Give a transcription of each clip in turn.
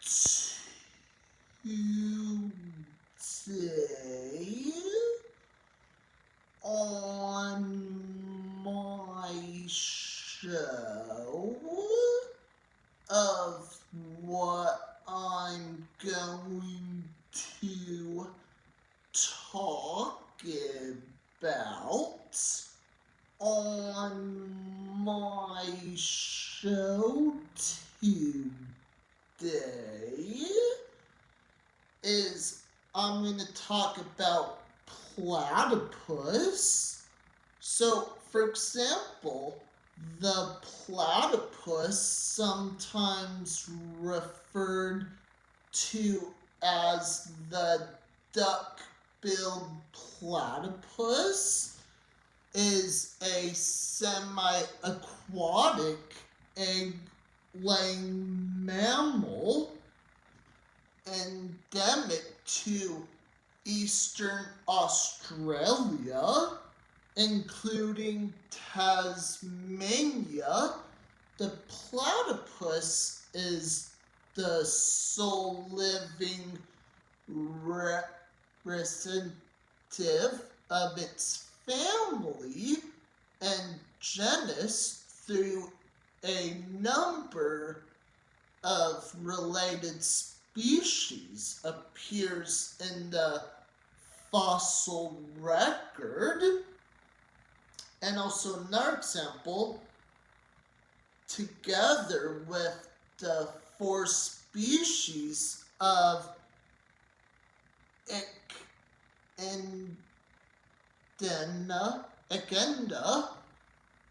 Today on my show of what I'm going to talk about on my show today is I'm going to talk about platypus. So, for example, the platypus, sometimes referred to as the duck-billed platypus, is a semi-aquatic egg-laying mammal endemic to eastern Australia, including Tasmania. The platypus is the sole living representative of its family and genus through a number of related species appears in the fossil record. And also another example, together with the 4 species of Echidna,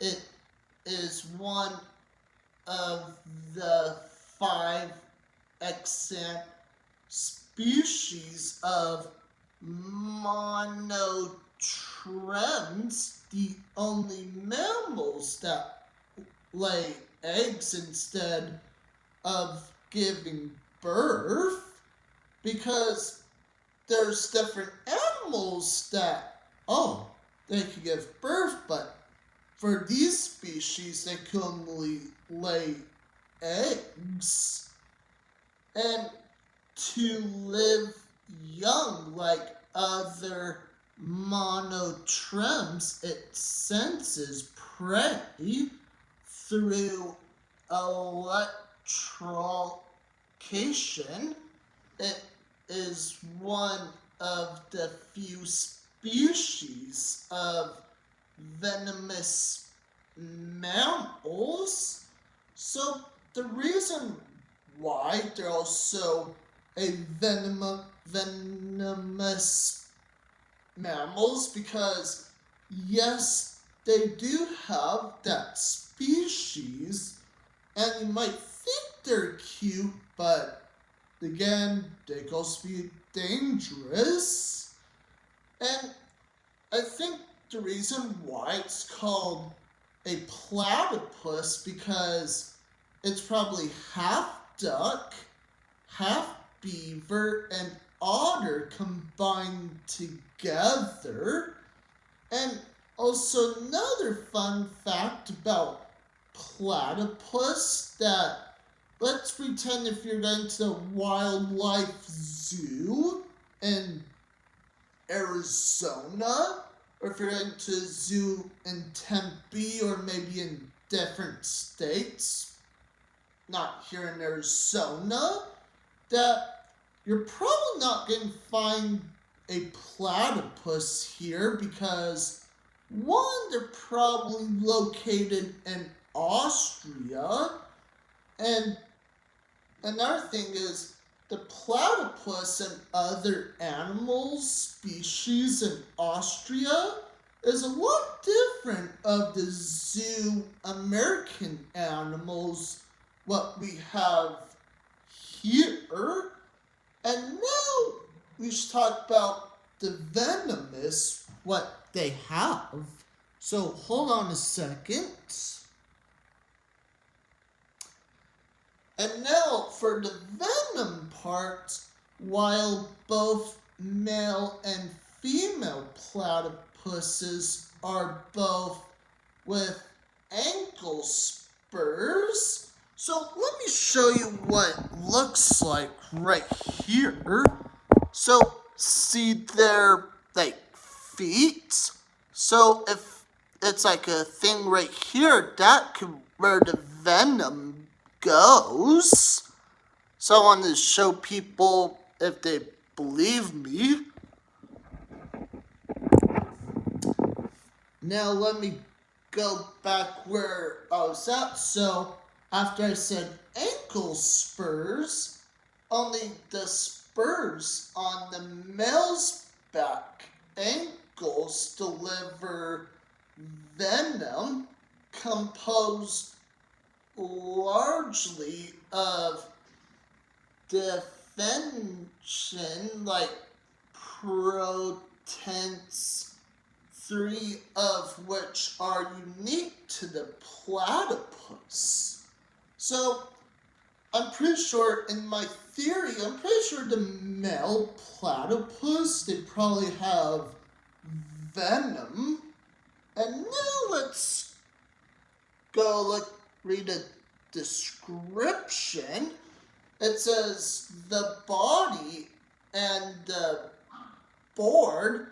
it is one of the 5 extant species of monotremes, the only mammals that lay eggs instead of giving birth, because there's different animals that, they can give birth, but for these species, they can only lay eggs. And to live young like other monotremes, it senses prey through electrocation. It is one of the few species of venomous mammals. So the reason why they're also a venomous mammals, because yes, they do have that species, and you might think they're cute, but again, they can also be dangerous. And I think the reason why it's called a platypus, because it's probably half duck, half beaver, and otter combined together. And also another fun fact about platypus, that let's pretend if you're going to the wildlife zoo in Arizona, or if you're going to a zoo in Tempe, or maybe in different states, not here in Arizona, that you're probably not going to find a platypus here, because one, they're probably located in Austria, and another thing is the platypus and other animals species in Austria is a lot different of the zoo American animals what we have here. And now we should talk about the venomous, what they have. So hold on a second. And now for the venom part, while both male and female platypuses are both with ankle spurs. So let me show you what it looks like right here. So, see their, like, feet? So, if it's like a thing right here, that could where the venom goes. So, I want to show people if they believe me. Now, let me go back where I was at. So, after I said ankle spurs, only the spurs on the male's back ankles deliver venom composed largely of defension like proteins, 3 of which are unique to the platypus. So, I'm pretty sure in my theory, I'm pretty sure the male platypus, they probably have venom. And now let's go read a description. It says the body and the board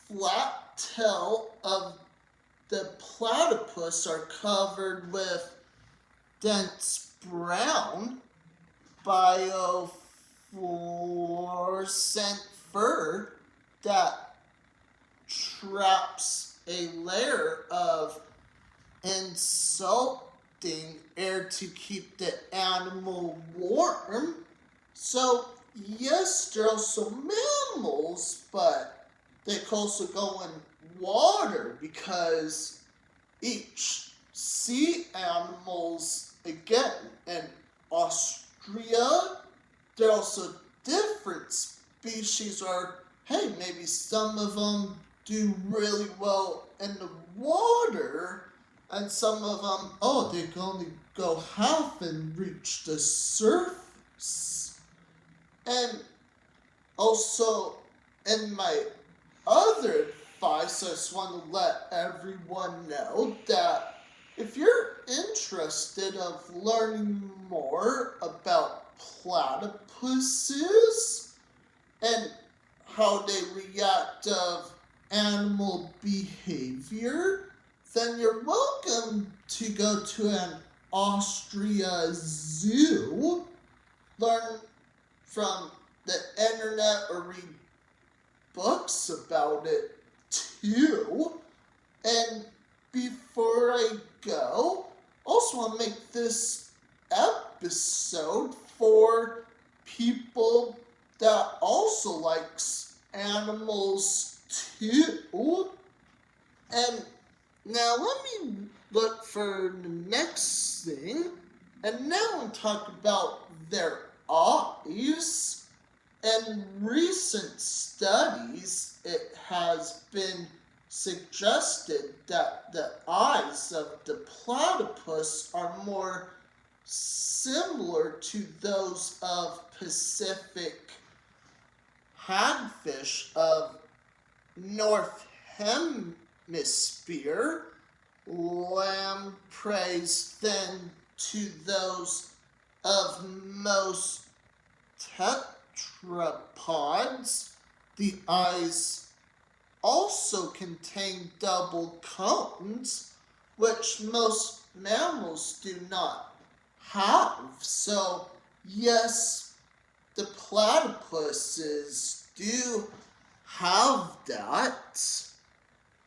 flat tail of the platypus are covered with dense brown biofluorescent fur that traps a layer of insulting air to keep the animal warm. So, yes, they're also mammals, but they can also go in water because each sea animals, again, in Austria, there are also different species, or hey, maybe some of them do really well in the water, and some of them, they can only go half and reach the surface. And also, in my other advice, I just want to let everyone know that if you're interested of learning more about platypuses and how they react of animal behavior, then you're welcome to go to an Austria zoo, learn from the internet or read books about it too. And before I go, also want to make this episode for people that also likes animals too. And now let me look for the next thing. And now I'm talking about their eyes. In recent studies, it has been suggested that the eyes of the platypus are more similar to those of Pacific hagfish of North Hemisphere, lampreys than to those of most tetrapods. The eyes also contain double cones, which most mammals do not have. So, yes, the platypuses do have that.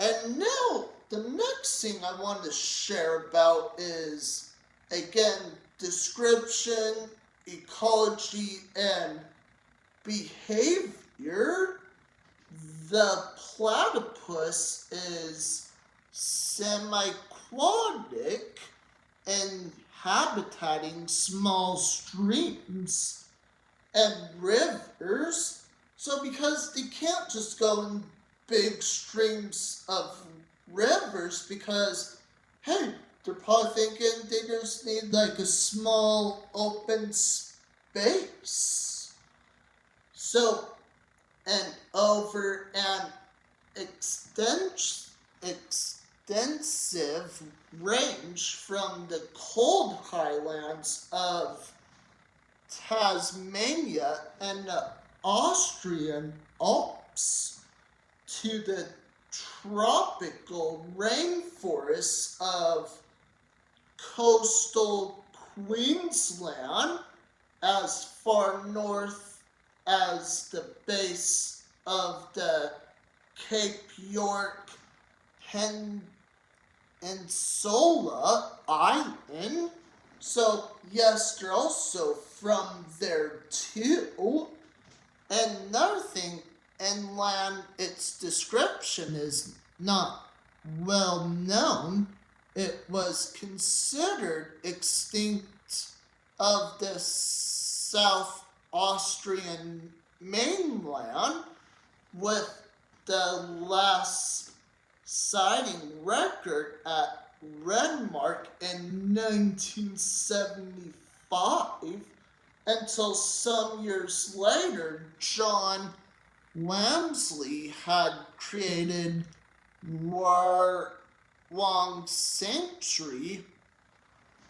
And now, the next thing I want to share about is, again, description, ecology, and behavior. The platypus is semi-aquatic and habitating small streams and rivers. So because they can't just go in big streams of rivers, because, hey, they're probably thinking they just need like a small open space. So, and over an extensive range from the cold highlands of Tasmania and the Austrian Alps to the tropical rainforests of coastal Queensland as far north as the base of the Cape York Peninsula Island. So yes, they're also from there too. And another thing, inland, its description is not well known. It was considered extinct of the South Austrian mainland, with the last sighting record at Renmark in 1975, until some years later John Walmsley had created Long Century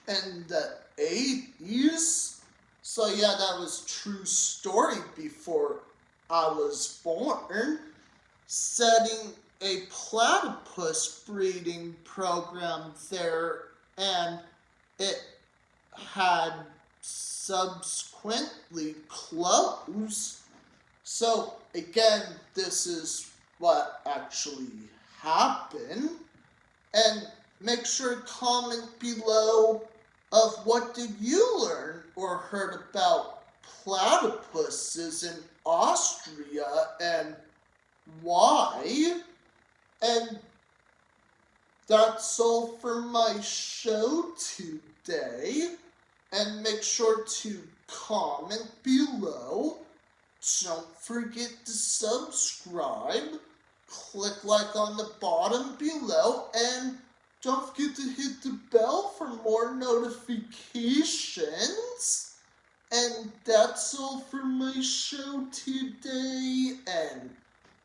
in the 80s. So yeah, that was true story before I was born, setting a platypus breeding program there, and it had subsequently closed. So again, this is what actually happened. And make sure to comment below of what did you learn or heard about platypuses in Austria and why. And that's all for my show today. And make sure to comment below. Don't forget to subscribe. Click like on the bottom below. And don't forget to hit the bell for more notifications. And that's all for my show today. And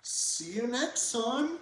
see you next time.